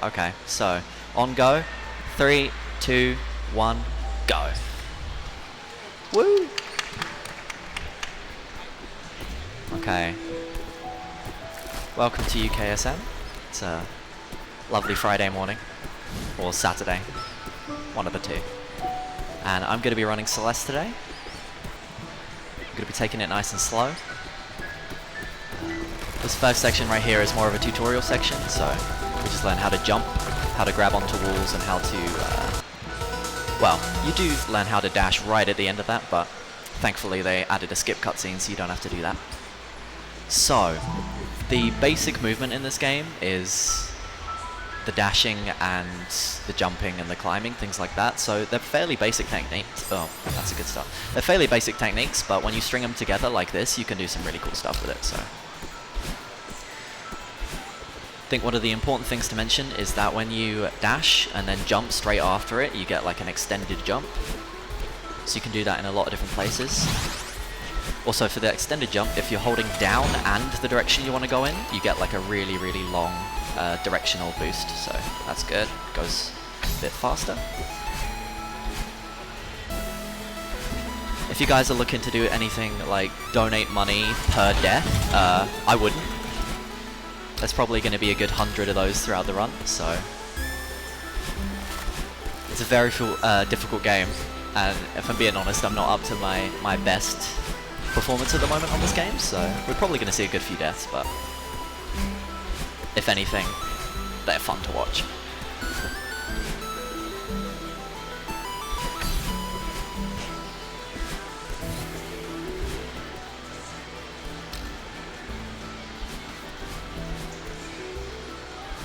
Okay, so on go. 3, 2, 1, go. Woo! Okay. Welcome to UKSM. It's a lovely Friday morning, or Saturday, one of the two. And I'm going to be running Celeste today. I'm going to be taking it nice and slow. This first section right here is more of a tutorial section, so we just learn how to jump, how to grab onto walls, and how to, well, you do learn how to dash right at the end of that, but thankfully they added a skip cutscene so you don't have to do that. So, the basic movement in this game is the dashing and the jumping and the climbing, things like that. So they're fairly basic techniques. Oh, that's a good start. They're fairly basic techniques, but when you string them together like this, you can do some really cool stuff with it. So I think one of the important things to mention is that when you dash and then jump straight after it, you get like an extended jump. So you can do that in a lot of different places. Also, for the extended jump, if you're holding down and the direction you want to go in, you get like a really, really long directional boost. So that's good. Goes a bit faster. If you guys are looking to do anything like donate money per death, I wouldn't. There's probably going to be a good 100 of those throughout the run, so it's a very difficult game, and if I'm being honest, I'm not up to my best performance at the moment on this game, so we're probably going to see a good few deaths, but if anything, they're fun to watch.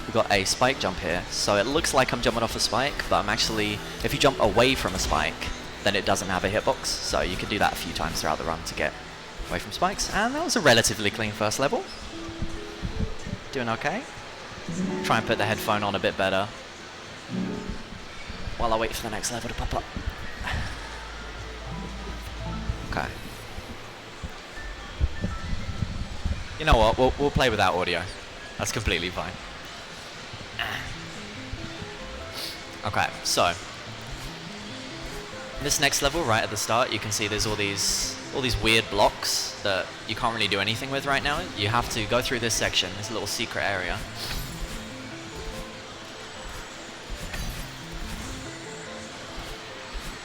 We've got a spike jump here, so it looks like I'm jumping off a spike, but I'm actually, if you jump away from a spike, then it doesn't have a hitbox, so you can do that a few times throughout the run to get away from spikes. And that was a relatively clean first level. Doing okay. Try and put the headphone on a bit better while I wait for the next level to pop up. Okay. You know what, we'll play without audio. That's completely fine. Okay, so this next level, right at the start, you can see there's all these weird blocks that you can't really do anything with right now. You have to go through this section, this little secret area.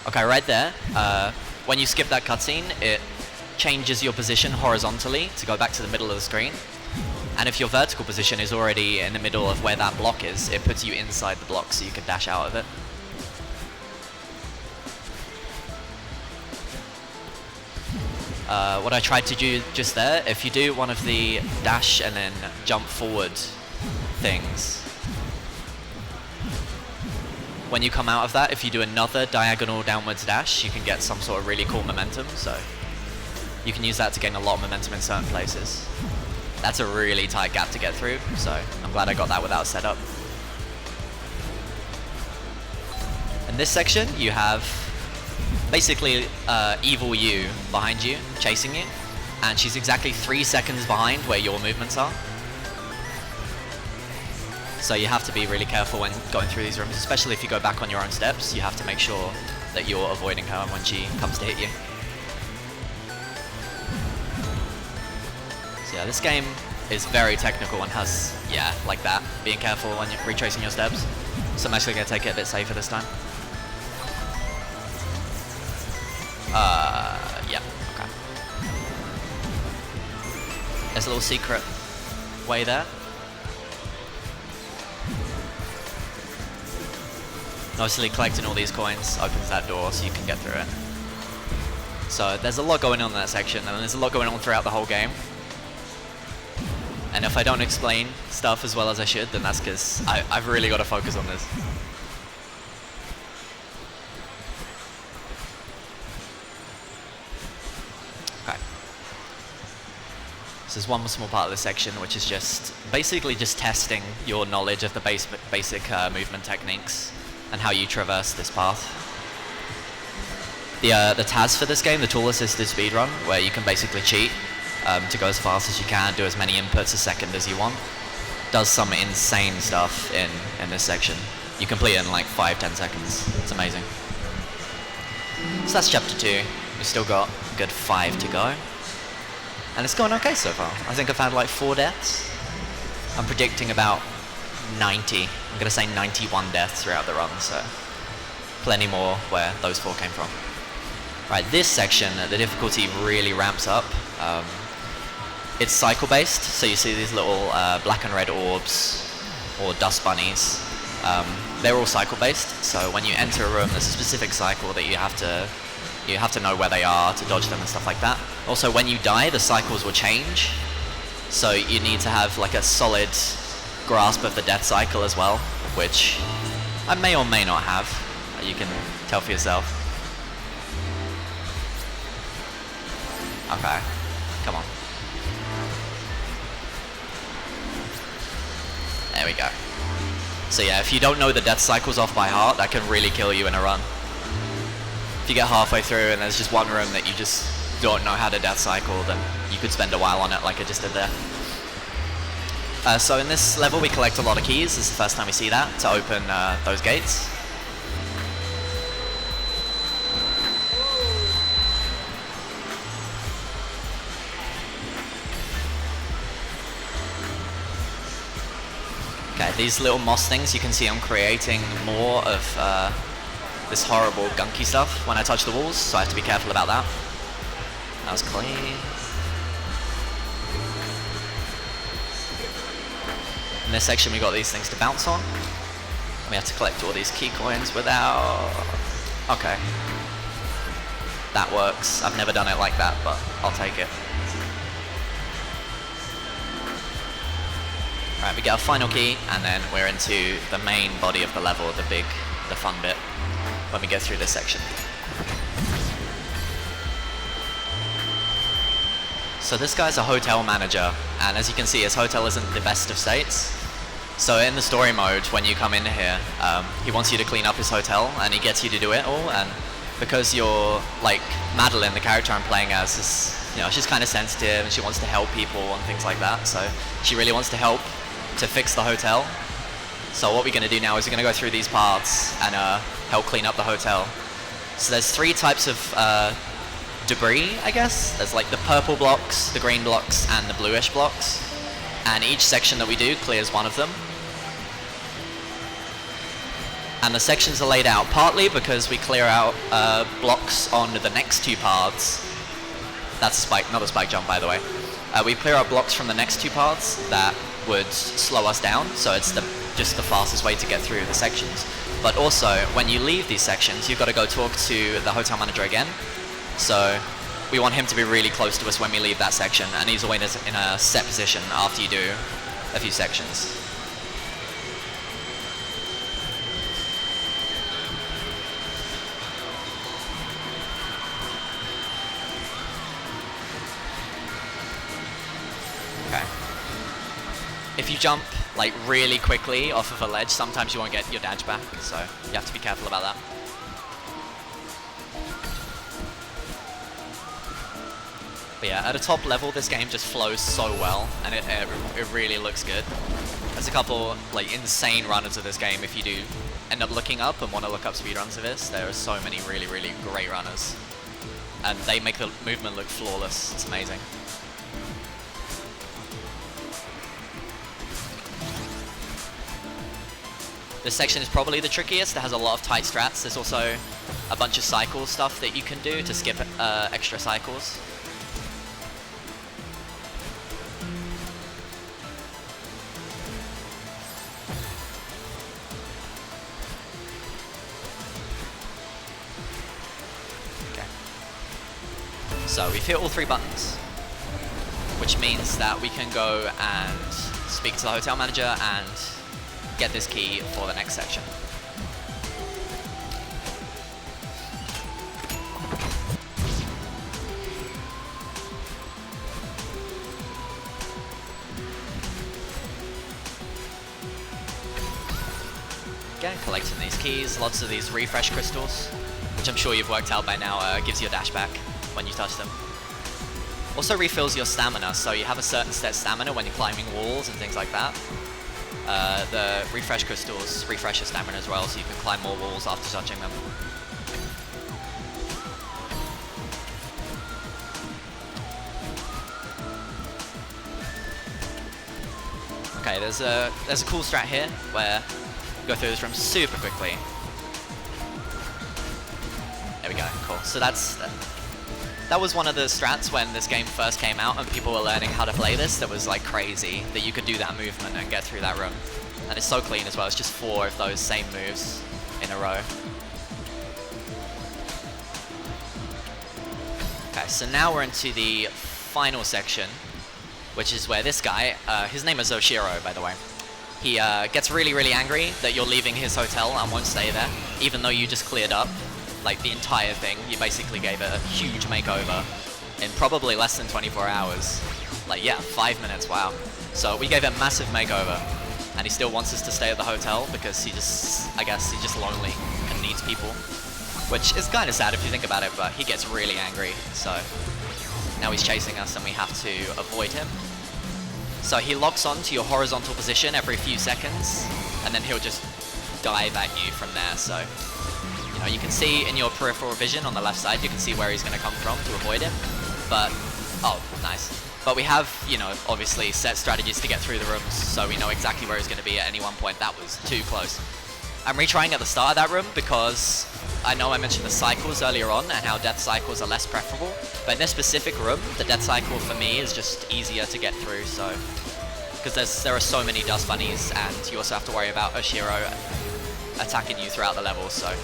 Okay, right there, when you skip that cutscene, it changes your position horizontally to go back to the middle of the screen. And if your vertical position is already in the middle of where that block is, it puts you inside the block so you can dash out of it. What I tried to do just there, if you do one of the dash and then jump forward things, when you come out of that, if you do another diagonal downwards dash, you can get some sort of really cool momentum, so you can use that to gain a lot of momentum in certain places. That's a really tight gap to get through, so I'm glad I got that without setup. In this section, you have basically evil you behind you, chasing you, and she's exactly 3 seconds behind where your movements are. So you have to be really careful when going through these rooms, especially if you go back on your own steps. You have to make sure that you're avoiding her when she comes to hit you. So yeah, this game is very technical and has, yeah, like that, being careful when you're retracing your steps. So I'm actually going to take it a bit safer this time. Yeah, okay. There's a little secret way there. Obviously collecting all these coins opens that door so you can get through it. So there's a lot going on in that section, and there's a lot going on throughout the whole game. And if I don't explain stuff as well as I should, then that's because I've really got to focus on this. Okay. So there's one small part of this section which is just basically just testing your knowledge of the basic movement techniques and how you traverse this path. The TAS for this game, the tool assisted speedrun, where you can basically cheat to go as fast as you can, do as many inputs a second as you want, does some insane stuff in this section. You complete it in like 5-10 seconds. It's amazing. So that's chapter 2. We've still got a good 5 to go. And it's going okay so far. I think I've had like 4 deaths. I'm predicting about 90. I'm gonna say 91 deaths throughout the run, so plenty more where those 4 came from. Right, this section, the difficulty really ramps up. It's cycle based, so you see these little black and red orbs, or dust bunnies. They're all cycle based, so when you enter a room, there's a specific cycle that you have to know where they are to dodge them and stuff like that. Also, when you die, the cycles will change, so you need to have like a solid grasp of the death cycle as well, which I may or may not have. You can tell for yourself. Okay, come on. There we go. So yeah, if you don't know the death cycles off by heart, that can really kill you in a run. If you get halfway through and there's just one room that you just don't know how to death cycle, then you could spend a while on it like I just did there. So in this level we collect a lot of keys. This is the first time we see that, to open those gates. Okay, these little moss things, you can see I'm creating more of this horrible gunky stuff when I touch the walls, so I have to be careful about that. That was clean. In this section we got these things to bounce on. And we have to collect all these key coins without... Okay. That works. I've never done it like that, but I'll take it. Alright, we get our final key, and then we're into the main body of the level, the fun bit, when we get through this section. So this guy's a hotel manager, and as you can see, his hotel isn't the best of states. So in the story mode, when you come in here, he wants you to clean up his hotel, and he gets you to do it all, and because you're, like, Madeline, the character I'm playing as, is, you know, she's kind of sensitive, and she wants to help people and things like that, so she really wants to help to fix the hotel. So what we're going to do now is we're going to go through these paths and help clean up the hotel. So there's 3 types of debris, I guess. There's like the purple blocks, the green blocks, and the bluish blocks. And each section that we do clears one of them. And the sections are laid out partly because we clear out blocks on the next 2 paths. That's a spike, not a spike jump, by the way. We clear out blocks from the next 2 paths that would slow us down, so it's just the fastest way to get through the sections. But also, when you leave these sections, you've got to go talk to the hotel manager again. So we want him to be really close to us when we leave that section, and he's always in a set position after you do a few sections. Okay. If you jump like really quickly off of a ledge, sometimes you won't get your dash back, so you have to be careful about that. But yeah, at a top level, this game just flows so well, and it really looks good. There's a couple like insane runners of this game. If you do end up looking up and want to look up speedruns of this, there are so many really, really great runners. And they make the movement look flawless. It's amazing. This section is probably the trickiest. It has a lot of tight strats. There's also a bunch of cycle stuff that you can do to skip extra cycles. Okay. So we've hit all 3 buttons, which means that we can go and speak to the hotel manager and get this key for the next section. Again, collecting these keys, lots of these refresh crystals, which I'm sure you've worked out by now gives you a dash back when you touch them. Also refills your stamina, so you have a certain set stamina when you're climbing walls and things like that. The refresh crystals refresh your stamina as well, so you can climb more walls after touching them. Okay, there's a cool strat here where you go through this room super quickly. There we go, cool. So that was one of the strats when this game first came out and people were learning how to play this. That was like crazy that you could do that movement and get through that room. And it's so clean as well, it's just 4 of those same moves in a row. Okay, so now we're into the final section, which is where this guy, his name is Oshiro, by the way. He gets really, really angry that you're leaving his hotel and won't stay there, even though you just cleared up, like, the entire thing. You basically gave it a huge makeover in probably less than 24 hours. Like, yeah, 5 minutes, wow. So we gave it a massive makeover, and he still wants us to stay at the hotel because I guess he's just lonely and needs people. Which is kind of sad if you think about it, but he gets really angry, so now he's chasing us and we have to avoid him. So he locks on to your horizontal position every few seconds, and then he'll just dive at you from there. So, you know, you can see in your peripheral vision on the left side, you can see where he's going to come from to avoid him. But, oh, nice. But we have, you know, obviously set strategies to get through the rooms, so we know exactly where he's going to be at any one point. That was too close. I'm retrying at the start of that room because I know I mentioned the cycles earlier on and how death cycles are less preferable, but in this specific room, the death cycle for me is just easier to get through, so because there are so many dust bunnies and you also have to worry about Oshiro attacking you throughout the level, so.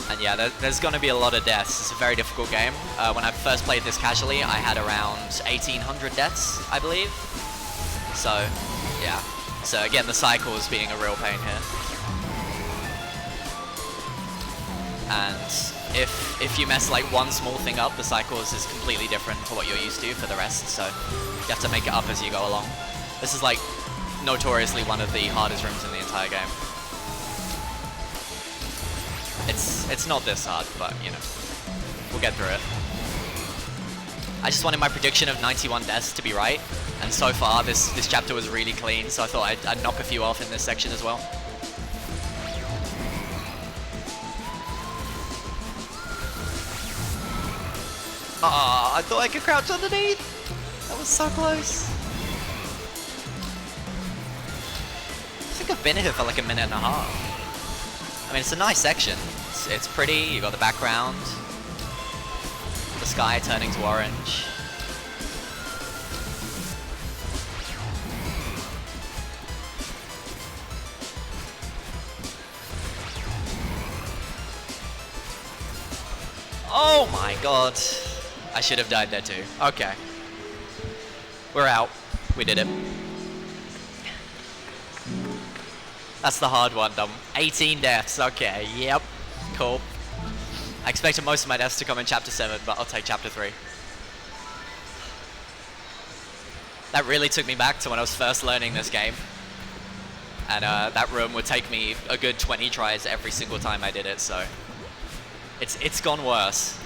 And yeah, there's going to be a lot of deaths. It's a very difficult game. When I first played this casually, I had around 1,800 deaths, I believe. So, yeah. So again, the cycles being a real pain here. And if you mess like one small thing up, the cycles is completely different to what you're used to for the rest. So you have to make it up as you go along. This is like notoriously one of the hardest rooms in the entire game. It's not this hard, but you know, we'll get through it. I just wanted my prediction of 91 deaths to be right, and so far this chapter was really clean, so I thought I'd knock a few off in this section as well. Ah, I thought I could crouch underneath! That was so close! I think I've been here for like a minute and a half. I mean, it's a nice section. It's pretty, you got the background, the sky turning to orange. Oh my god. I should have died there too. Okay. We're out. We did it. That's the hard one, done. 18 deaths, okay, yep. Cool. I expected most of my deaths to come in Chapter 7, but I'll take Chapter 3. That really took me back to when I was first learning this game. And that room would take me a good 20 tries every single time I did it, so it's gone worse.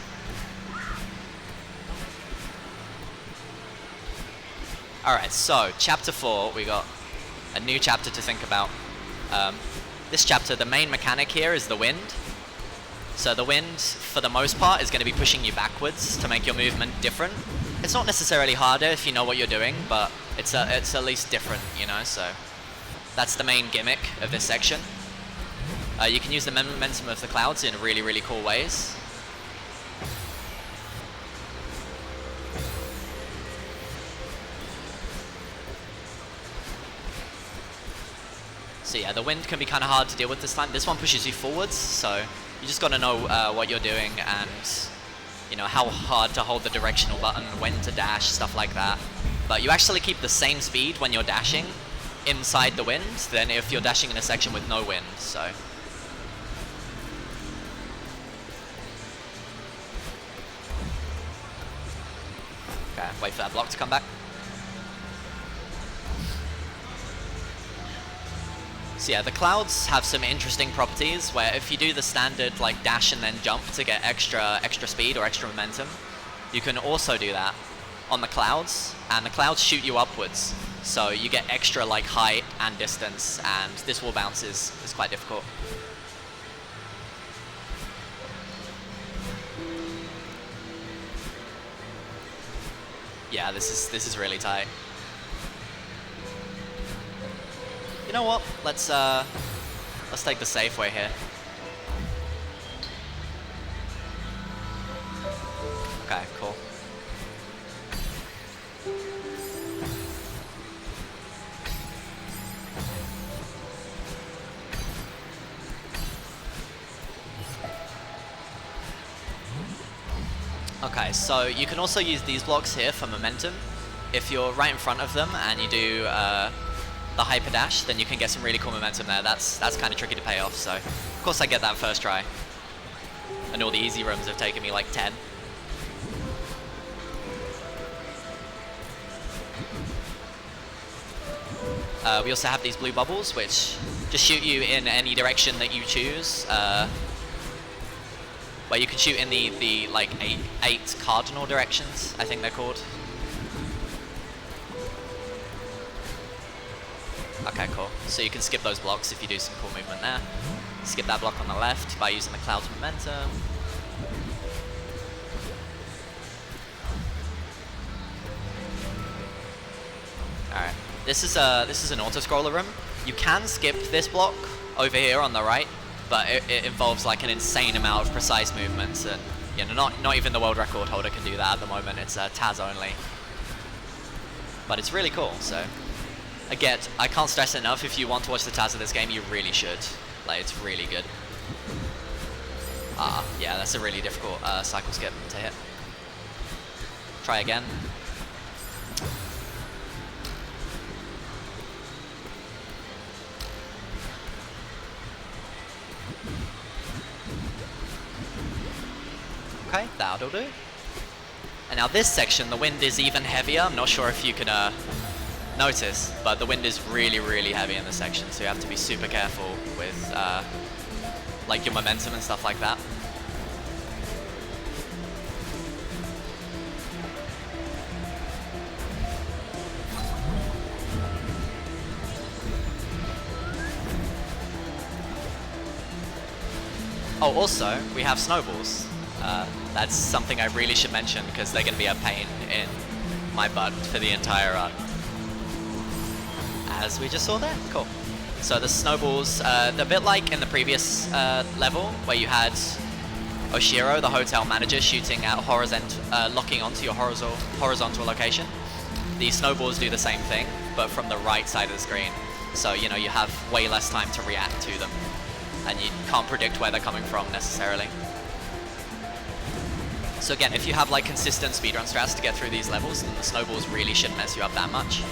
Alright, so Chapter 4, we got a new chapter to think about. This chapter, the main mechanic here is the wind. So the wind, for the most part, is going to be pushing you backwards to make your movement different. It's not necessarily harder if you know what you're doing, but it's at least different, you know, so that's the main gimmick of this section. You can use the momentum of the clouds in really, really cool ways. So yeah, the wind can be kind of hard to deal with this time. This one pushes you forwards, so you just got to know what you're doing and, you know, how hard to hold the directional button, when to dash, stuff like that. But you actually keep the same speed when you're dashing inside the wind than if you're dashing in a section with no wind, so. Okay, wait for that block to come back. So yeah, the clouds have some interesting properties where if you do the standard like dash and then jump to get extra speed or extra momentum, you can also do that on the clouds, and the clouds shoot you upwards. So you get extra like height and distance, and this wall bounce is quite difficult. Yeah, this is really tight. You know what? Let's take the safe way here. Okay, cool. Okay, so you can also use these blocks here for momentum. If you're right in front of them and you do the hyper dash, then you can get some really cool momentum there. That's kind of tricky to pay off, so of course I get that first try. And all the easy rooms have taken me like 10. We also have these blue bubbles, which just shoot you in any direction that you choose. Where you can shoot in the like eight cardinal directions, I think they're called. Okay, cool. So you can skip those blocks if you do some cool movement there. Skip that block on the left by using the cloud's momentum. Alright. This is an auto-scroller room. You can skip this block over here on the right, but it involves like an insane amount of precise movements, and you know, not even the world record holder can do that at the moment. It's Taz only, but it's really cool. So again, I can't stress enough, if you want to watch the Taz of this game, you really should. Like, it's really good. Yeah, that's a really difficult cycle skip to hit. Try again. Okay, that'll do. And now this section, the wind is even heavier. I'm not sure if you can notice, but the wind is really, really heavy in this section, so you have to be super careful with like your momentum and stuff like that. Oh, also, we have snowballs. That's something I really should mention, because they're going to be a pain in my butt for the entire run. As we just saw there. Cool. So the snowballs, they're a bit like in the previous level, where you had Oshiro, the hotel manager, shooting at locking onto your horizontal location. The snowballs do the same thing, but from the right side of the screen. So, you know, you have way less time to react to them, and you can't predict where they're coming from necessarily. So again, if you have like consistent speedrun strats to get through these levels, then the snowballs really shouldn't mess you up that much.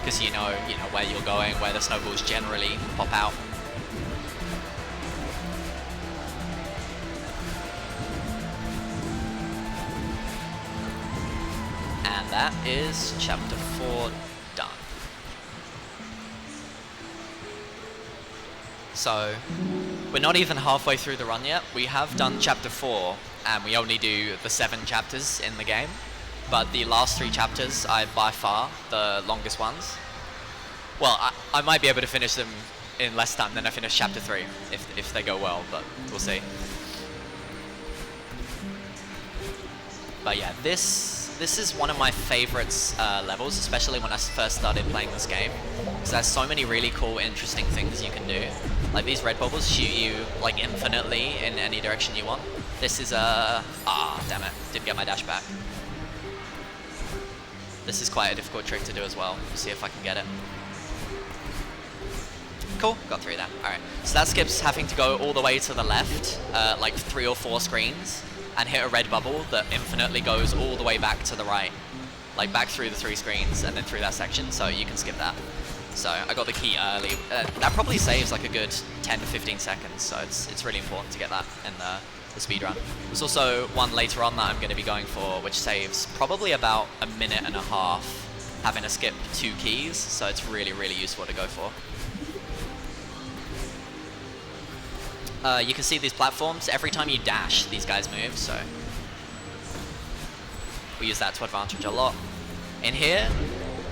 Because you know where you're going, where the snowballs generally pop out. And that is chapter 4 done. So, we're not even halfway through the run yet. We have done chapter 4, and we only do the 7 chapters in the game. But the last 3 chapters are by far the longest ones. Well, I might be able to finish them in less time than I finished chapter 3, if they go well, but we'll see. But yeah, this is one of my favorites levels, especially when I first started playing this game, because there's so many really cool, interesting things you can do. Like, these red bubbles shoot you like infinitely in any direction you want. This is damn it, didn't get my dash back. This is quite a difficult trick to do as well. We'll see if I can get it. Cool, got through that. Alright, so that skips having to go all the way to the left, like 3 or 4 screens, and hit a red bubble that infinitely goes all the way back to the right. Like back through the 3 screens and then through that section, so you can skip that. So I got the key early. That probably saves like a good 10 to 15 seconds, so it's really important to get that in the speedrun. There's also one later on that I'm going to be going for, which saves probably about a minute and a half having to skip 2 keys, so it's really, really useful to go for. You can see these platforms. Every time you dash, these guys move, so We use that to advantage a lot. In here,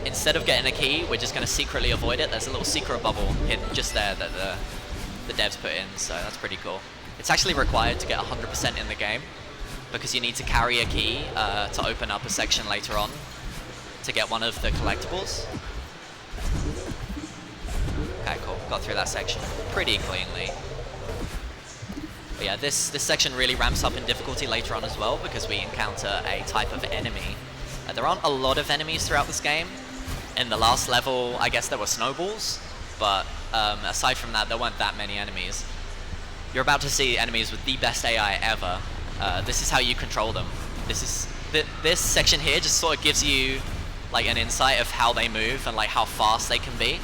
instead of getting a key, we're just going to secretly avoid it. There's a little secret bubble hidden just there that the devs put in, so that's pretty cool. It's actually required to get 100% in the game, because you need to carry a key to open up a section later on to get one of the collectibles. Okay, cool. Got through that section pretty cleanly. But yeah, this section really ramps up in difficulty later on as well, because we encounter a type of enemy. There aren't a lot of enemies throughout this game. In the last level, I guess there were snowballs, but aside from that, there weren't that many enemies. You're about to see enemies with the best AI ever. This is how you control them. This section here just sort of gives you like an insight of how they move and like how fast they can be.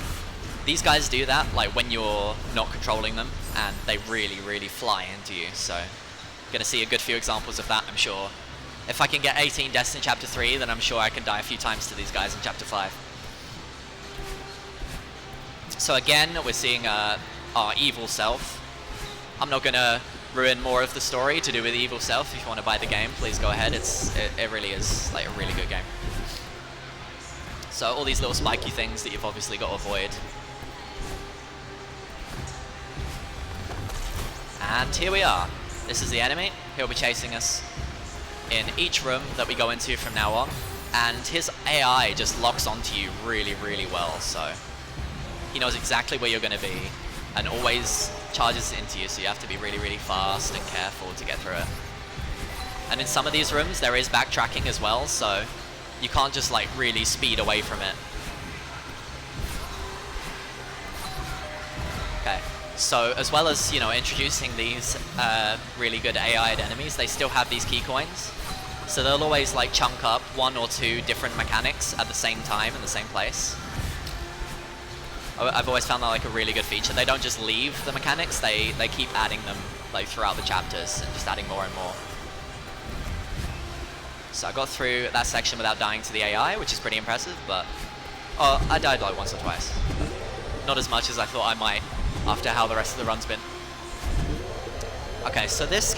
These guys do that like when you're not controlling them, and they really fly into you. So you're gonna see a good few examples of that, I'm sure. If I can get 18 deaths in Chapter 3, then I'm sure I can die a few times to these guys in Chapter 5. So again, we're seeing our evil self. I'm not gonna ruin more of the story to do with evil self. If you want to buy the game, please go ahead. It really is like a really good game. So all these little spiky things that you've obviously got to avoid. And here we are. This is the enemy. He'll be chasing us in each room that we go into from now on. And his AI just locks onto you really well. So he knows exactly where you're going to be and always charges into you. So you have to be really fast and careful to get through it. And in some of these rooms, there is backtracking as well. So you can't just like really speed away from it. Okay. So as well as, you know, introducing these really good AI'd enemies, they still have these key coins. So they'll always like chunk up 1 or 2 different mechanics at the same time in the same place. I've always found that like a really good feature. They don't just leave the mechanics, they keep adding them like throughout the chapters and just adding more and more. So I got through that section without dying to the AI, which is pretty impressive, but I died like once or twice. Not as much as I thought I might after how the rest of the run's been. Okay, so this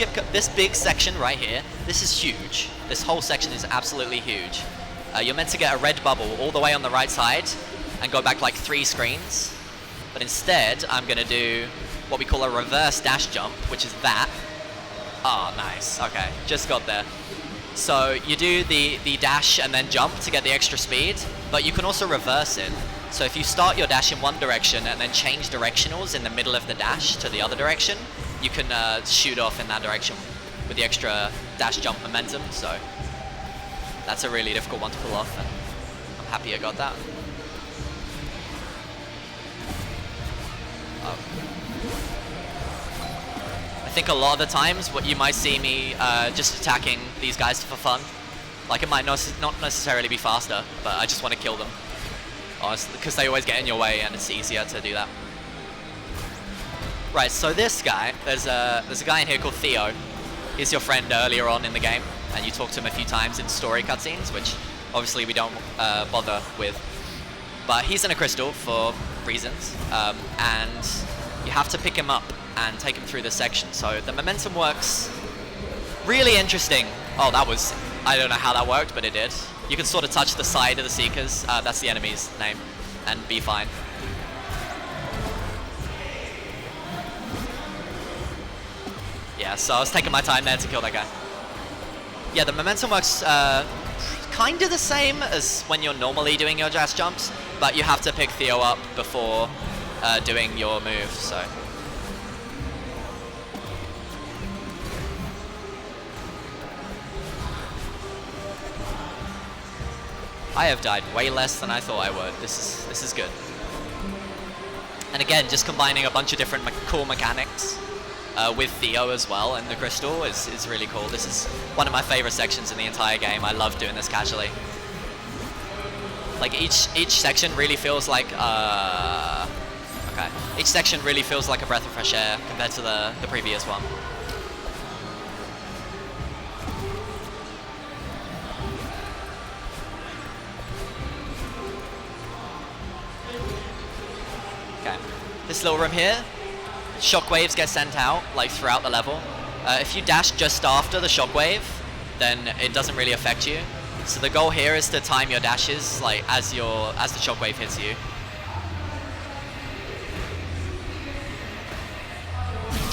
big section right here, this is huge. This whole section is absolutely huge. You're meant to get a red bubble all the way on the right side and go back like 3 screens. But instead, I'm gonna do what we call a reverse dash jump, which is that. Oh, nice. Okay, just got there. So you do the dash and then jump to get the extra speed, but you can also reverse it. So if you start your dash in one direction and then change directionals in the middle of the dash to the other direction, you can shoot off in that direction with the extra dash jump momentum. So that's a really difficult one to pull off, and I'm happy I got that. I think a lot of the times what you might see me just attacking these guys for fun. Like it might not necessarily be faster, but I just want to kill them. Because they always get in your way and it's easier to do that. Right, so this guy, there's a guy in here called Theo. He's your friend earlier on in the game, and you talk to him a few times in story cutscenes, which obviously we don't bother with. But he's in a crystal for reasons, and you have to pick him up and take him through this section. So the momentum works really interesting. Oh, I don't know how that worked, but it did. You can sort of touch the side of the Seekers, that's the enemy's name, and be fine. Yeah, so I was taking my time there to kill that guy. Yeah, the momentum works kind of the same as when you're normally doing your dash jumps, but you have to pick Theo up before doing your move, so. I have died way less than I thought I would. This is good. And again, just combining a bunch of different cool mechanics with Theo as well in the crystal is really cool. This is one of my favorite sections in the entire game. I love doing this casually. Like each section really feels like okay. Each section really feels like a breath of fresh air compared to the previous one. Okay, this little room here, shockwaves get sent out like throughout the level. If you dash just after the shockwave, then it doesn't really affect you. So the goal here is to time your dashes like as the shockwave hits you.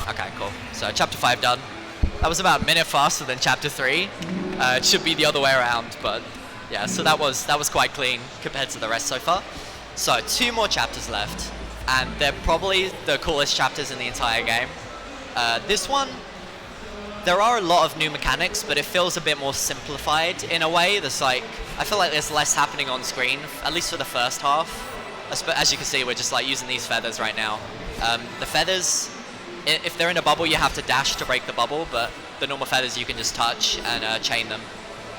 Okay, cool. So chapter 5 done. That was about a minute faster than chapter 3. It should be the other way around, but yeah. So that was quite clean compared to the rest so far. So 2 more chapters left, and they're probably the coolest chapters in the entire game. This one, there are a lot of new mechanics, but it feels a bit more simplified in a way. There's like, I feel like there's less happening on screen, at least for the first half. As you can see, we're just like using these feathers right now. The feathers, if they're in a bubble, you have to dash to break the bubble, but the normal feathers you can just touch and chain them.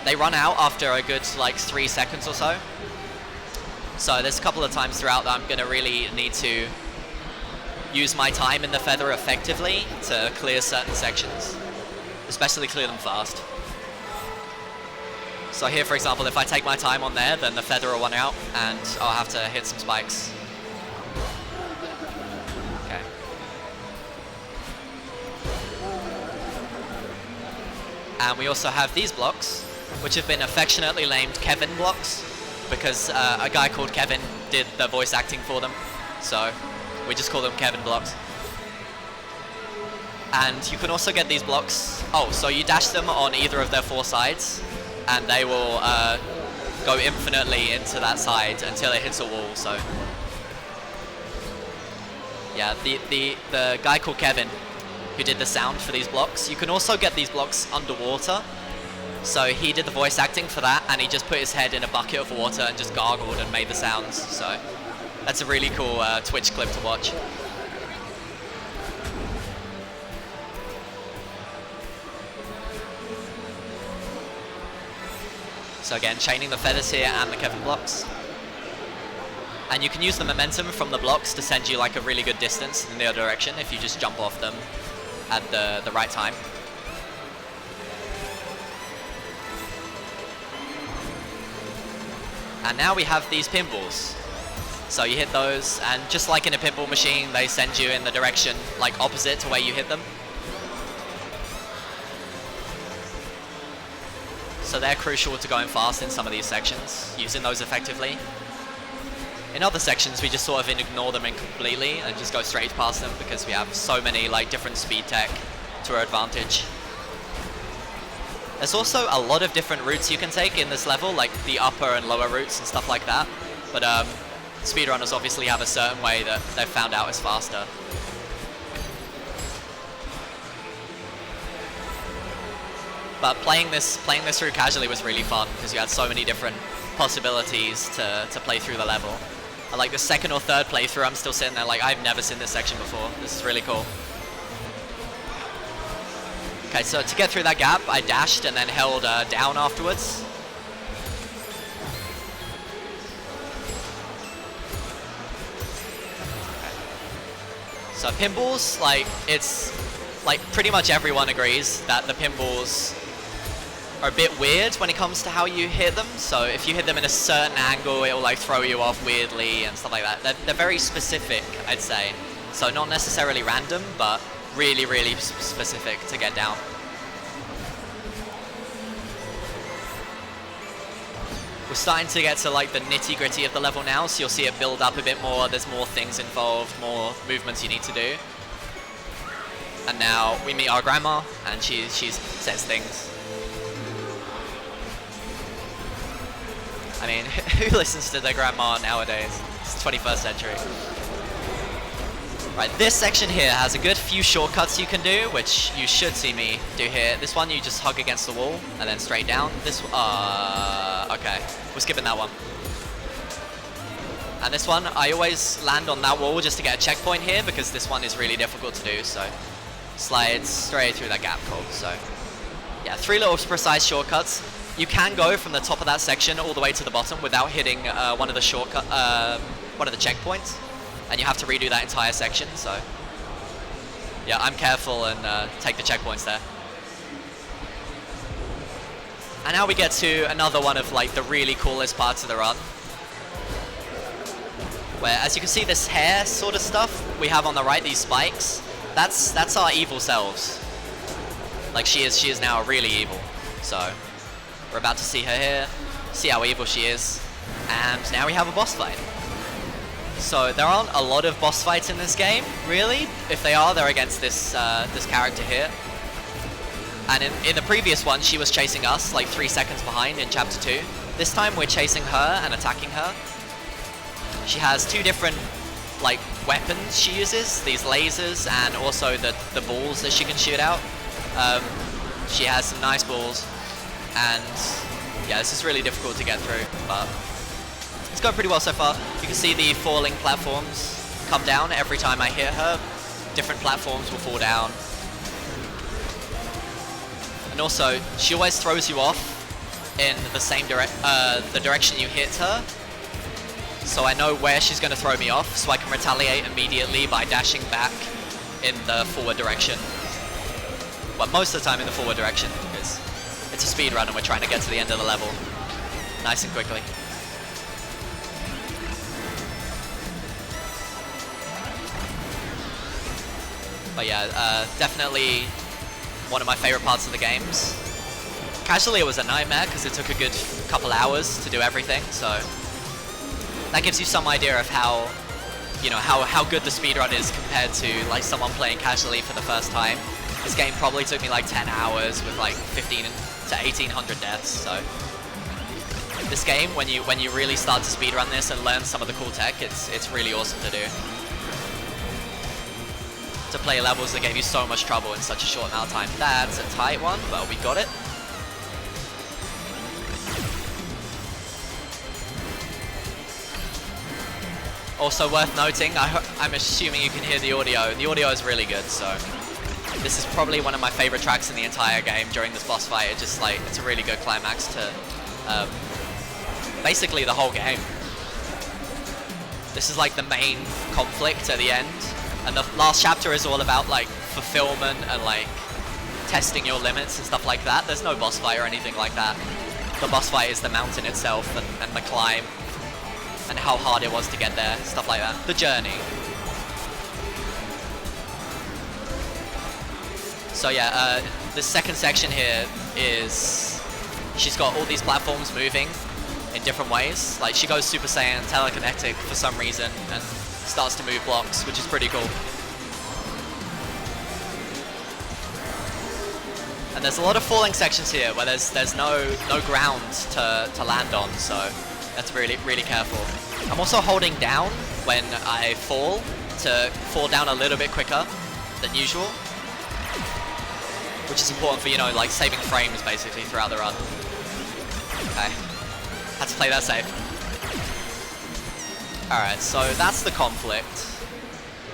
They run out after a good like 3 seconds or so. So there's a couple of times throughout that I'm gonna really need to use my time in the feather effectively to clear certain sections, especially clear them fast. So here, for example, if I take my time on there, then the feather will run out and I'll have to hit some spikes. Okay. And we also have these blocks, which have been affectionately named Kevin blocks, because a guy called Kevin did the voice acting for them. So we just call them Kevin blocks. And you can also get these blocks. Oh, so you dash them on either of their 4 sides, and they will go infinitely into that side until it hits a wall. So yeah, the guy called Kevin who did the sound for these blocks. You can also get these blocks underwater. So he did the voice acting for that, and he just put his head in a bucket of water and just gargled and made the sounds. So that's a really cool Twitch clip to watch. So again, chaining the feathers here and the Kevin blocks. And you can use the momentum from the blocks to send you like a really good distance in the other direction if you just jump off them at the right time. And now we have these pinballs. So you hit those, and just like in a pinball machine, they send you in the direction like opposite to where you hit them. So they're crucial to going fast in some of these sections, using those effectively. In other sections, we just sort of ignore them completely and just go straight past them because we have so many like different speed tech to our advantage. There's also a lot of different routes you can take in this level, like the upper and lower routes and stuff like that. But speedrunners obviously have a certain way that they've found out is faster. But playing this through casually was really fun because you had so many different possibilities to play through the level. Like the second or third playthrough, I'm still sitting there like, I've never seen this section before. This is really cool. Okay, so to get through that gap, I dashed and then held down afterwards. Okay. So pinballs, like, it's like pretty much everyone agrees that the pinballs are a bit weird when it comes to how you hit them. So if you hit them in a certain angle, it will like throw you off weirdly and stuff like that. They're very specific, I'd say. So not necessarily random, but really, really specific to get down. We're starting to get to like the nitty-gritty of the level now, so you'll see it build up a bit more. There's more things involved, more movements you need to do. And now we meet our grandma, and she says things. I mean, who listens to their grandma nowadays? It's 21st century. Right, this section here has a good few shortcuts you can do, which you should see me do here. This one, you just hug against the wall and then straight down. This, okay, we're skipping that one. And this one, I always land on that wall just to get a checkpoint here because this one is really difficult to do, so slides straight through that gap called. So yeah, 3 little precise shortcuts. You can go from the top of that section all the way to the bottom without hitting one of the checkpoints, and you have to redo that entire section. So yeah, I'm careful and take the checkpoints there. And now we get to another one of like the really coolest parts of the run, where as you can see this hair sort of stuff we have on the right, these spikes, that's our evil selves. Like she is now really evil. So We're about to see her here, see how evil she is, and now we have a boss fight. So there aren't a lot of boss fights in this game, really. If they are, they're against this this character here. And in the previous one, she was chasing us, like 3 seconds behind in Chapter 2. This time, we're chasing her and attacking her. She has 2 different, like, weapons she uses, these lasers, and also the balls that she can shoot out. She has some nice balls, and yeah, this is really difficult to get through, but it's going pretty well so far. You can see the falling platforms come down every time I hit her. Different platforms will fall down. And also, she always throws you off in the same the direction you hit her. So I know where she's going to throw me off, so I can retaliate immediately by dashing back in the forward direction. Well, most of the time in the forward direction, because it's a speed run and we're trying to get to the end of the level nice and quickly. But yeah, definitely one of my favorite parts of the games. Casually, it was a nightmare because it took a good couple hours to do everything, so that gives you some idea of how, you know, how good the speedrun is compared to like someone playing casually for the first time. This game probably took me like 10 hours with like 15 to 1800 deaths, so this game, when you really start to speedrun this and learn some of the cool tech, it's really awesome to do. To play levels that gave you so much trouble in such a short amount of time. That's a tight one, but we got it. Also worth noting, I'm assuming you can hear the audio. The audio is really good, so this is probably one of my favorite tracks in the entire game during this boss fight. It's a really good climax to basically the whole game. This is like the main conflict at the end. And the last chapter is all about like fulfillment and like testing your limits and stuff like that. There's no boss fight or anything like that. The boss fight is the mountain itself and the climb and how hard it was to get there, stuff like that. The journey. So yeah, the second section here is she's got all these platforms moving in different ways. Like she goes Super Saiyan telekinetic for some reason and starts to move blocks, which is pretty cool. And there's a lot of falling sections here where there's no ground to land on, so that's really careful. I'm also holding down when I fall to fall down a little bit quicker than usual, which is important for, you know, like saving frames basically throughout the run. Okay, had to play that safe. Alright, so that's the conflict.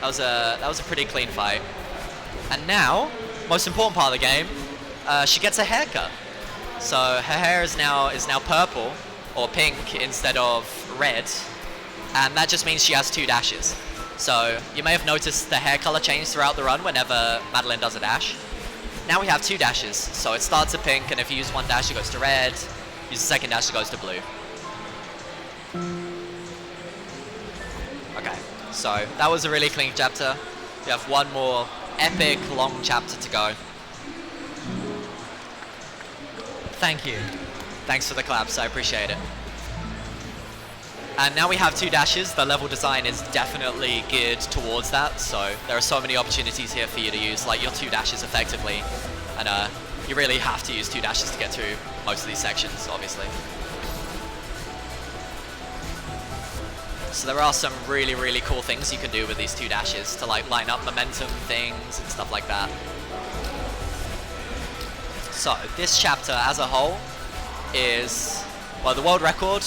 That was a pretty clean fight. And now, most important part of the game, she gets a haircut. So her hair is now purple or pink instead of red, and that just means she has 2 dashes. So you may have noticed the hair color change throughout the run whenever Madeline does a dash. Now we have 2 dashes, so it starts at pink, and if you use 1 dash it goes to red, use the second dash it goes to blue. Okay, so that was a really clean chapter. We have one more epic long chapter to go. Thank you. Thanks for the claps, I appreciate it. And now we have 2 dashes. The level design is definitely geared towards that, so there are so many opportunities here for you to use like your 2 dashes effectively. And you really have to use 2 dashes to get through most of these sections, obviously. So there are some really cool things you can do with these 2 dashes to like line up momentum things and stuff like that. So this chapter as a whole is, well, the world record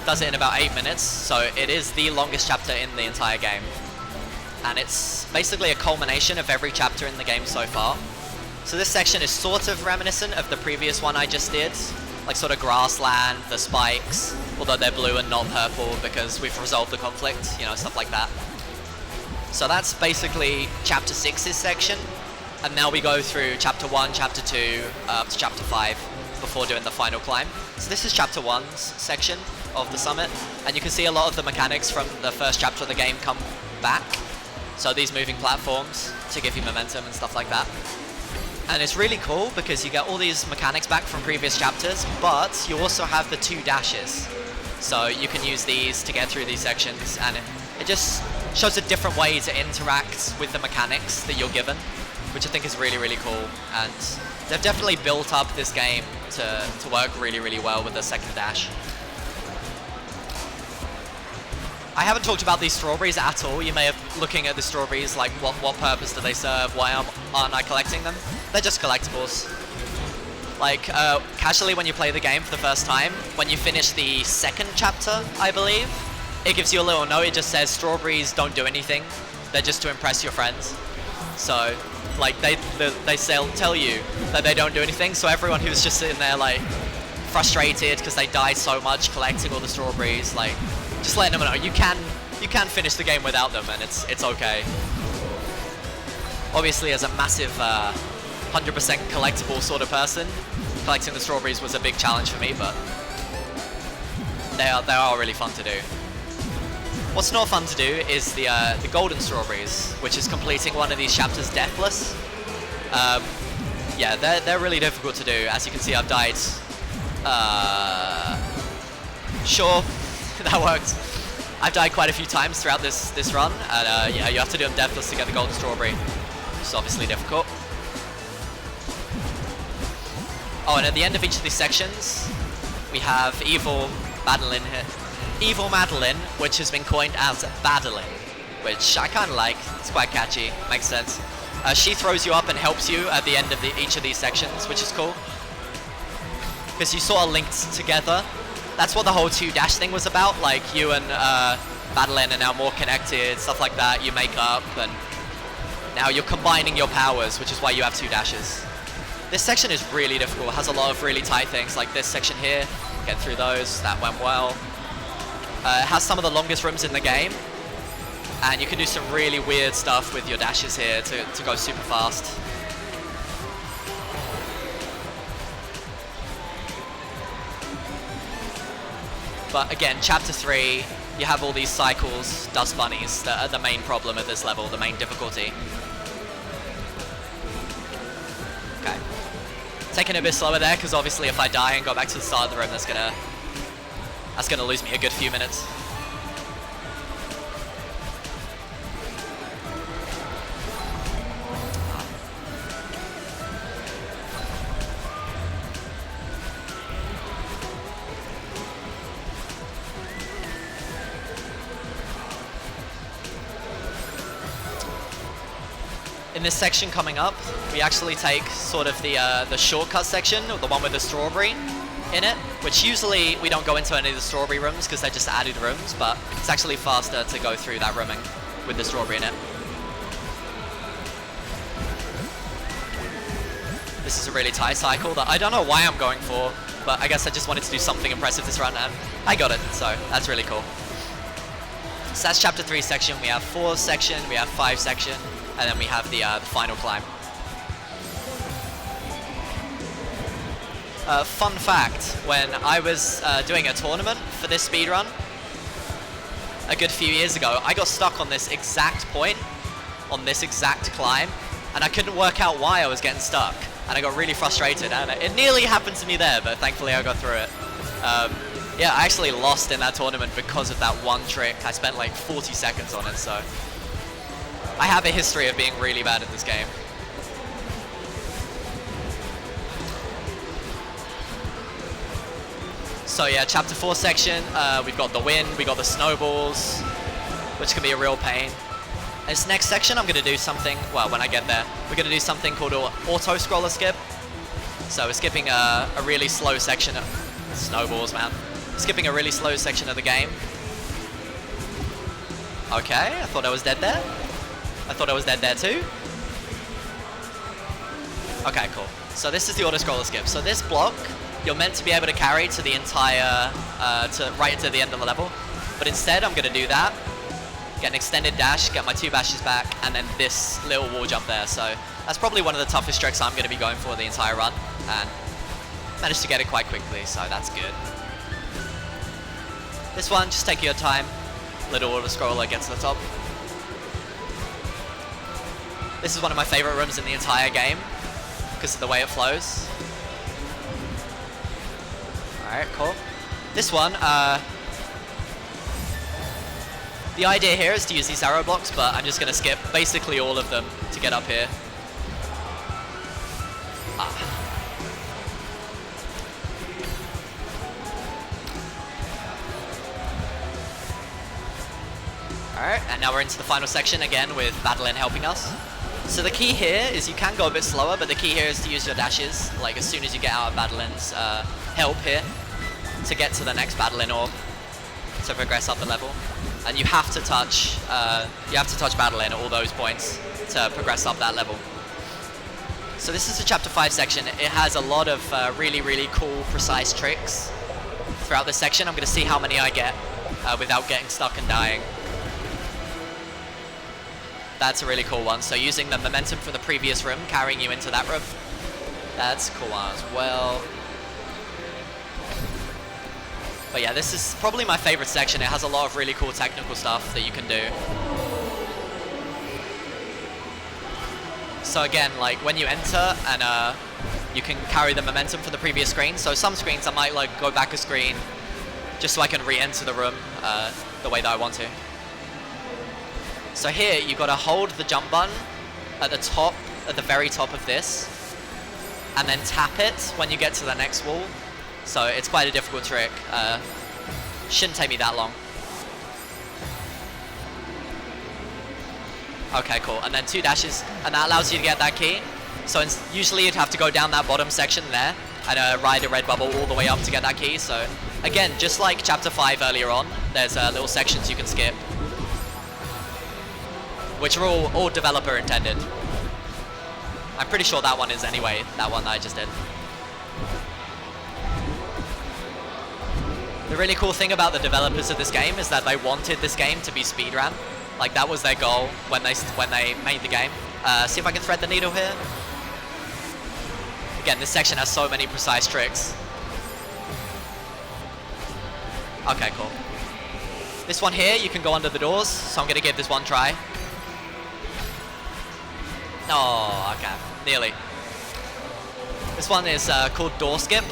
does it in about 8 minutes, so it is the longest chapter in the entire game. And it's basically a culmination of every chapter in the game so far. So this section is sort of reminiscent of the previous one I just did, like sort of grassland, the spikes, although they're blue and not purple because we've resolved the conflict, you know, stuff like that. So that's basically chapter 6's section, and now we go through chapter 1, chapter 2, up to chapter 5 before doing the final climb. So this is chapter 1's section of the summit, and you can see a lot of the mechanics from the first chapter of the game come back. So these moving platforms to give you momentum and stuff like that. And it's really cool because you get all these mechanics back from previous chapters, but you also have the 2 dashes. So you can use these to get through these sections, and it just shows a different way to interact with the mechanics that you're given, which I think is really, really cool. And they've definitely built up this game to work really, really well with the second dash. I haven't talked about these strawberries at all. You may have looking at the strawberries like what purpose do they serve? Why aren't I collecting them? They're just collectibles. Like casually when you play the game for the first time, when you finish the 2nd chapter, I believe, it gives you a little note. It just says strawberries don't do anything. They're just to impress your friends. So like they tell you that they don't do anything. So everyone who's just sitting there like frustrated because they died so much collecting all the strawberries, like just letting them know you can finish the game without them, and it's okay. Obviously, as a massive 100% collectible sort of person, collecting the strawberries was a big challenge for me, but they are really fun to do. What's not fun to do is the golden strawberries, which is completing one of these chapters deathless. Yeah, they're really difficult to do. As you can see, I've died. Sure, that worked. I've died quite a few times throughout this run, and yeah, you have to do them deathless to get the golden strawberry, which is obviously difficult. Oh, and at the end of each of these sections, we have Evil Madeline here. Evil Madeline, which has been coined as Battling, which I kind of like. It's quite catchy, makes sense. She throws you up and helps you at the end of each of these sections, which is cool. Because you sort of linked together. That's what the whole 2 dash thing was about, like you and Madeline are now more connected, stuff like that, you make up, and now you're combining your powers, which is why you have 2 dashes. This section is really difficult, it has a lot of really tight things, like this section here, get through those, that went well. It has some of the longest rooms in the game, and you can do some really weird stuff with your dashes here to go super fast. But again, chapter 3, you have all these cycles, dust bunnies, that are the main problem at this level, the main difficulty. Okay. Taking it a bit slower there, because obviously if I die and go back to the start of the room, that's gonna lose me a good few minutes. In this section coming up, we actually take sort of the shortcut section, or the one with the strawberry in it, which usually we don't go into any of the strawberry rooms because they're just added rooms, but it's actually faster to go through that rooming with the strawberry in it. This is a really tight cycle that I don't know why I'm going for, but I guess I just wanted to do something impressive this run, and I got it, so that's really cool. So that's chapter 3 section. We have 4 section, we have 5 section, and then we have the final climb. Fun fact, when I was doing a tournament for this speedrun a good few years ago, I got stuck on this exact point, on this exact climb, and I couldn't work out why I was getting stuck, and I got really frustrated, and it nearly happened to me there, but thankfully I got through it. Yeah, I actually lost in that tournament because of that one trick. I spent like 40 seconds on it, so I have a history of being really bad at this game. So yeah, chapter 4 section, we've got the wind, we got the snowballs, which can be a real pain. This next section, I'm going to do something, well, when I get there, we're going to do something called an auto-scroller skip. So we're skipping a really slow section of snowballs, man. Skipping a really slow section of the game. Okay, I thought I was dead there. I thought I was dead there too. Okay, cool. So this is the auto-scroller skip. So this block, you're meant to be able to carry to the entire, right to the end of the level. But instead, I'm going to do that, get an extended dash, get my 2 bashes back, and then this little wall jump there. So that's probably one of the toughest tricks I'm going to be going for the entire run, and managed to get it quite quickly, so that's good. This one, just take your time. Little auto-scroller gets to the top. This is one of my favorite rooms in the entire game, because of the way it flows. Alright, cool. This one, the idea here is to use these arrow blocks, but I'm just going to skip basically all of them to get up here. Alright, and now we're into the final section again with Madeline helping us. So the key here is you can go a bit slower, but the key here is to use your dashes, like as soon as you get out of Madeline's help here, to get to the next Madeline orb, to progress up the level. And you have to touch Madeline at all those points to progress up that level. So this is the Chapter 5 section. It has a lot of really, really cool, precise tricks throughout this section. I'm going to see how many I get without getting stuck and dying. That's a really cool one. So using the momentum from the previous room, carrying you into that room. That's a cool one as well. But yeah, this is probably my favorite section. It has a lot of really cool technical stuff that you can do. So again, like when you enter and you can carry the momentum from the previous screen. So some screens I might like go back a screen just so I can re-enter the room the way that I want to. So here, you've got to hold the jump button at the top, at the very top of this, and then tap it when you get to the next wall. So it's quite a difficult trick. Shouldn't take me that long. Okay, cool. And then 2 dashes, and that allows you to get that key. So usually you'd have to go down that bottom section there and ride a red bubble all the way up to get that key. So again, just like Chapter 5 earlier on, there's little sections you can skip, which are all developer intended. I'm pretty sure that one is anyway, that one that I just did. The really cool thing about the developers of this game is that they wanted this game to be speedrun. Like that was their goal when they made the game. See if I can thread the needle here. Again, this section has so many precise tricks. Okay, cool. This one here, you can go under the doors, so I'm gonna give this one try. Oh, okay, nearly. This one is called Door Skip,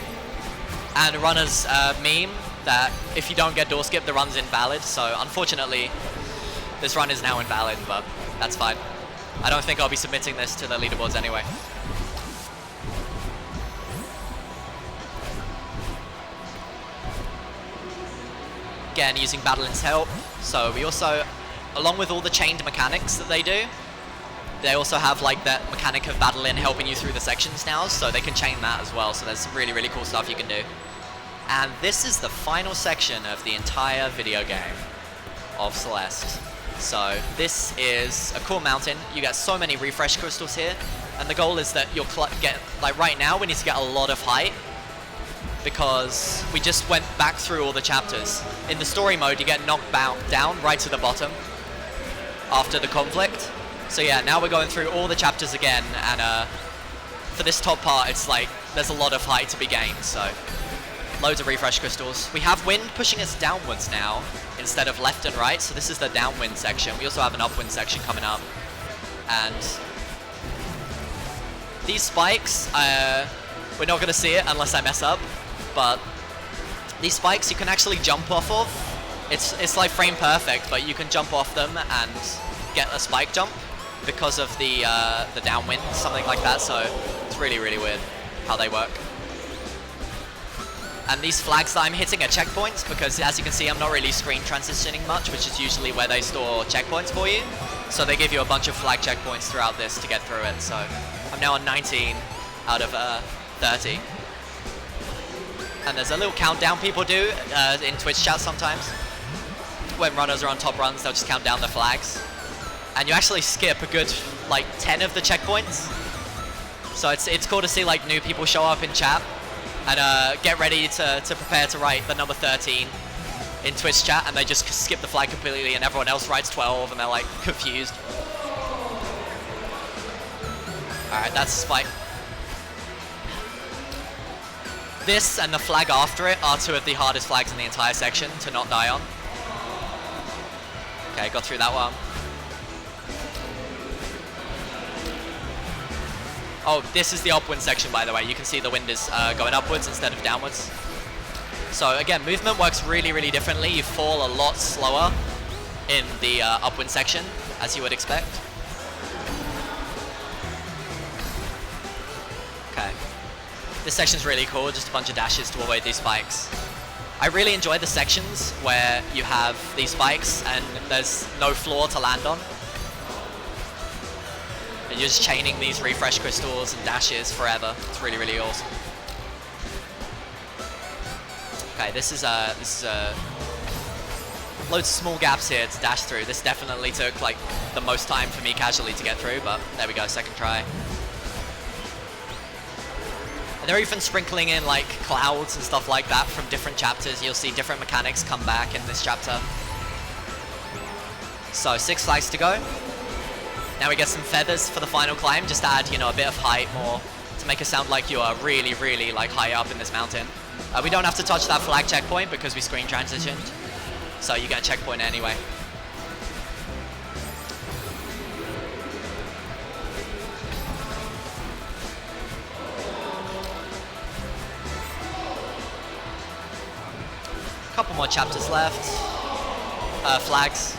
and runners meme that if you don't get Door Skip, the run's invalid. So unfortunately, this run is now invalid, but that's fine. I don't think I'll be submitting this to the leaderboards anyway. Again, using Madeline's help. So we also, along with all the chained mechanics that they do, they also have like that mechanic of Madeline helping you through the sections now, so they can chain that as well. So there's some really, really cool stuff you can do. And this is the final section of the entire video game of Celeste. So this is a cool mountain. You get so many refresh crystals here, and the goal is that you'll get, like right now, we need to get a lot of height, because we just went back through all the chapters. In the story mode, you get knocked down right to the bottom after the conflict. So yeah, now we're going through all the chapters again, and for this top part, it's like there's a lot of height to be gained, so loads of refresh crystals. We have wind pushing us downwards now instead of left and right, so this is the downwind section. We also have an upwind section coming up, and these spikes, we're not going to see it unless I mess up, but these spikes you can actually jump off of. It's like frame perfect, but you can jump off them and get a spike jump because of the downwind, something like that. So it's really, really weird how they work. And these flags that I'm hitting are checkpoints, because as you can see, I'm not really screen transitioning much, which is usually where they store checkpoints for you. So they give you a bunch of flag checkpoints throughout this to get through it. So I'm now on 19 out of 30. And there's a little countdown people do in Twitch chat sometimes. When runners are on top runs, they'll just count down the flags. And you actually skip a good, like, 10 of the checkpoints. So it's cool to see, like, new people show up in chat and get ready to prepare to write the number 13 in Twitch chat, and they just skip the flag completely, and everyone else writes 12, and they're, like, confused. Alright, that's a spike. This and the flag after it are 2 of the hardest flags in the entire section to not die on. Okay, got through that one. Oh, this is the upwind section, by the way. You can see the wind is going upwards instead of downwards. So again, movement works really, really differently. You fall a lot slower in the upwind section, as you would expect. Okay. This section's really cool, just a bunch of dashes to avoid these spikes. I really enjoy the sections where you have these spikes and there's no floor to land on. And you're just chaining these refresh crystals and dashes forever. It's really, really awesome. Okay, this is loads of small gaps here to dash through. This definitely took like the most time for me casually to get through, but there we go, second try. And they're even sprinkling in like clouds and stuff like that from different chapters. You'll see different mechanics come back in this chapter. So 6 flags to go. Now we get some feathers for the final climb, just to add, you know, a bit of height more to make it sound like you are really, really like high up in this mountain. We don't have to touch that flag checkpoint because we screen transitioned. So you get a checkpoint anyway. Couple more chapters left. Flags.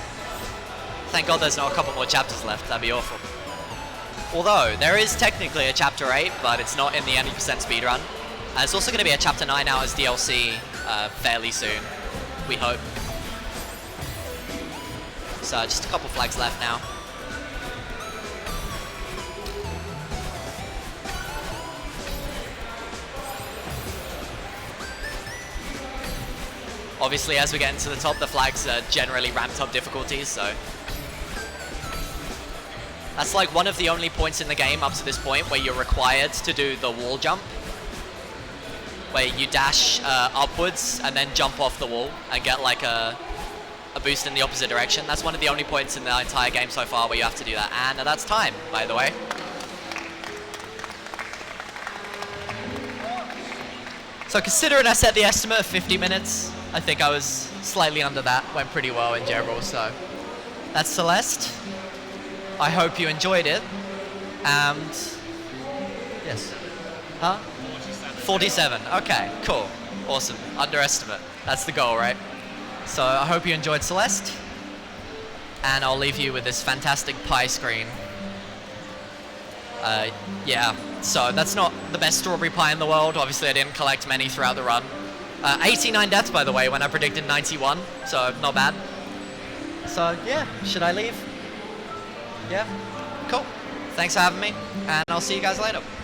Thank God there's not a couple more chapters left, that'd be awful. Although, there is technically a chapter 8, but it's not in the 80% speedrun. There's also going to be a chapter 9 out as DLC fairly soon, we hope. So just a couple flags left now. Obviously, as we get into the top, the flags are generally ramped up difficulties, so... That's like one of the only points in the game up to this point where you're required to do the wall jump. Where you dash upwards and then jump off the wall and get like a boost in the opposite direction. That's one of the only points in the entire game so far where you have to do that. And that's time, by the way. So considering I set the estimate of 50 minutes, I think I was slightly under that. Went pretty well in general, so that's Celeste. I hope you enjoyed it. And yes. Huh? 47. Okay, cool. Awesome. Underestimate. That's the goal, right? So I hope you enjoyed Celeste. And I'll leave you with this fantastic pie screen. Yeah, so that's not the best strawberry pie in the world. Obviously, I didn't collect many throughout the run. 89 deaths, by the way, when I predicted 91. So, not bad. So, yeah, should I leave? Yeah? Cool. Thanks for having me, and I'll see you guys later.